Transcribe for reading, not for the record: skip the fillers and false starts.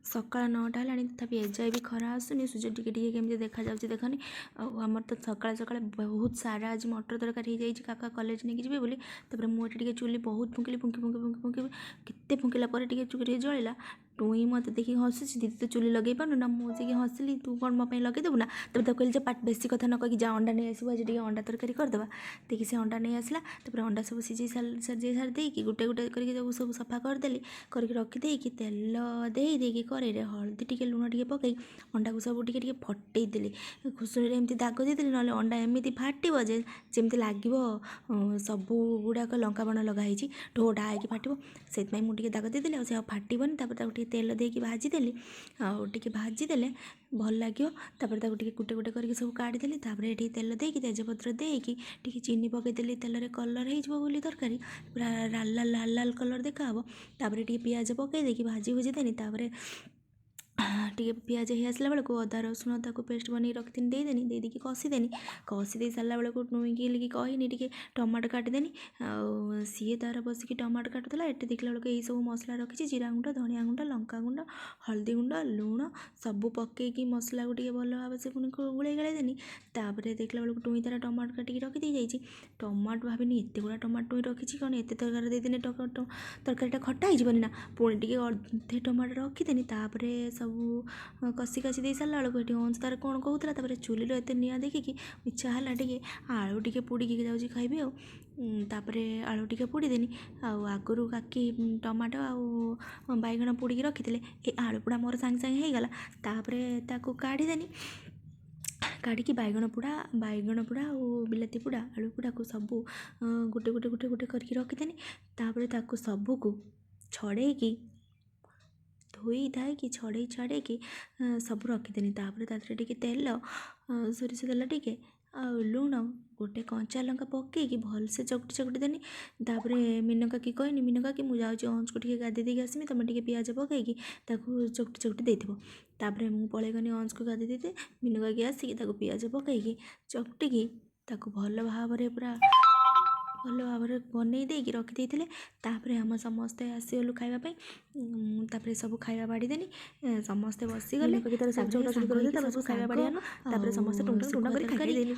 सकाळ 9टा हेलाଣି तथापि एजाए भी खरा आसुनी सूर्य टिके टिके केमती देखा जाउछि देखनी। आमर तो सकाळ सकाळ बहुत सारा आज मटर तरकारी हो जाइछि काका कॉलेज नहीं ଯିବେ ବୋଲି। तापर मुझे टिके चुली बहुत फुंकिली फुंकी फुंकी फुंकी फुंकी केते फुंकिला पर टिके चुली जळिला। टुई मत देखी हसुची दीदी तो चुली लगे पानु ना मुझे हसिली तू कौन मो लगे देबू ना। तब तो कहली पाट बेसी कथा न कही जा अंडा नहीं आसू आज टे अंडा तरकारी करदेवा। देखी से अंडा नहीं आसला तापर अंडा सब सिझे सारी देकी गोटे गोटे करके सब सफा करदेली करके रखिदेकी तेल देकी कड़े हलदी टिके लुण टिके पकई अंडा को सब टिके टिके फटई देली खुसुरी एमती दाग देदेली ना अंडा एमती फाटिबो जे जेमती लागिबो सब गुड़ाक लंका बाण लगाई ढोढा होगी फाटिबो से मुझे दाग देदेली से फाटिबनी। तापर तेल देकी भाजीदेली आउे भाजीदेले भल लगे। तापर गोटे गोटे करके सब काढ़ीदेली तापर ये तेल देकी तेजपत्र देकी टिके चीनी पकईदेली तेल रे कलर हो तरकारी पूरा लाल लाल लाल लाल कलर देखा तापर टिके पियाज पकई देकी भाजी भुजी देनी। तापर टिके पियाज हो आसला बेलू अदा रसुण ताको पेस्ट बन रखी देदेनी देदेकी कषी दे सारा बेलू नुईकी कहनी टिके टमाटो काटिदेनी सी तार बसिकी टमाटो काटुला ये देखला बेलू यही सब मसला रखी जीरा गुंड धनिया गुंड लंका गुंड हल्दी गुंड लुण सब पकईकी मसला को टिके भल भाव से पुणी गोल गाई देनी। तापर देखला बेलू टुई तार टमाटो काटिकी रखी जाइए टमाटो भाविनी एत गुड़ा टमाटो टुई रखी कौन एत तरकारी देदेनी तरकारीटा खटा होनी ना पुणी टिके अधे टमाटो रखीदेनी। तापर सब कषी काशी दे सारा बेलू ये अंश तार कौन कहूला तापर चुली एत निआ देखिकी इच्छा है टिके आलू टिके पोड़िकी जाऊँगी खाइबी तापर आलू टिके पोड़ीदेनी आगुरी काकी टमाटो आउ बैगण पोड़िकी रखी ए आलू पोड़ा मोर सांगे सांगे होगला तापर ताकू काढ़ीदेनी काढ़ी बैगण पोड़ा और बिलाती पोड़ा आलू पोड़ा को सब गोटे गोटे गोटे गोटे करके रखीदेनी। तापर ताकू सबको छड़ेकी धोई धाई छड़े छड़ेकी सब रखीदेनी। तापर तादरे टिके तेल सोरिष तेल टिके लुण गोटे कंचा लंका पकईकी भलसे चकटी चकटी देनी। तापर मीन काकी कहनी मीन काकी मुझे अंश को टिके गाधे देकी आसमी तुम टिके पियाज पकईकी ताकू चकटी चकटी देथिबो। तापर मु पलैगनी अंश को गाधे देते मीन काकी आसिकी ताकू पियाज पकईकी चकटिकी ताकू भल भाव पूरा भल भाव बनई देकी रखी देते। तापर आम समस्ते आसीगलु खाइबापी तापर सब खाइबा बाड़ी देनी समस्ते बसीगले सब खाइबा बाड़ी समस्ते टुंटा टुंटा कर खाइदेलु।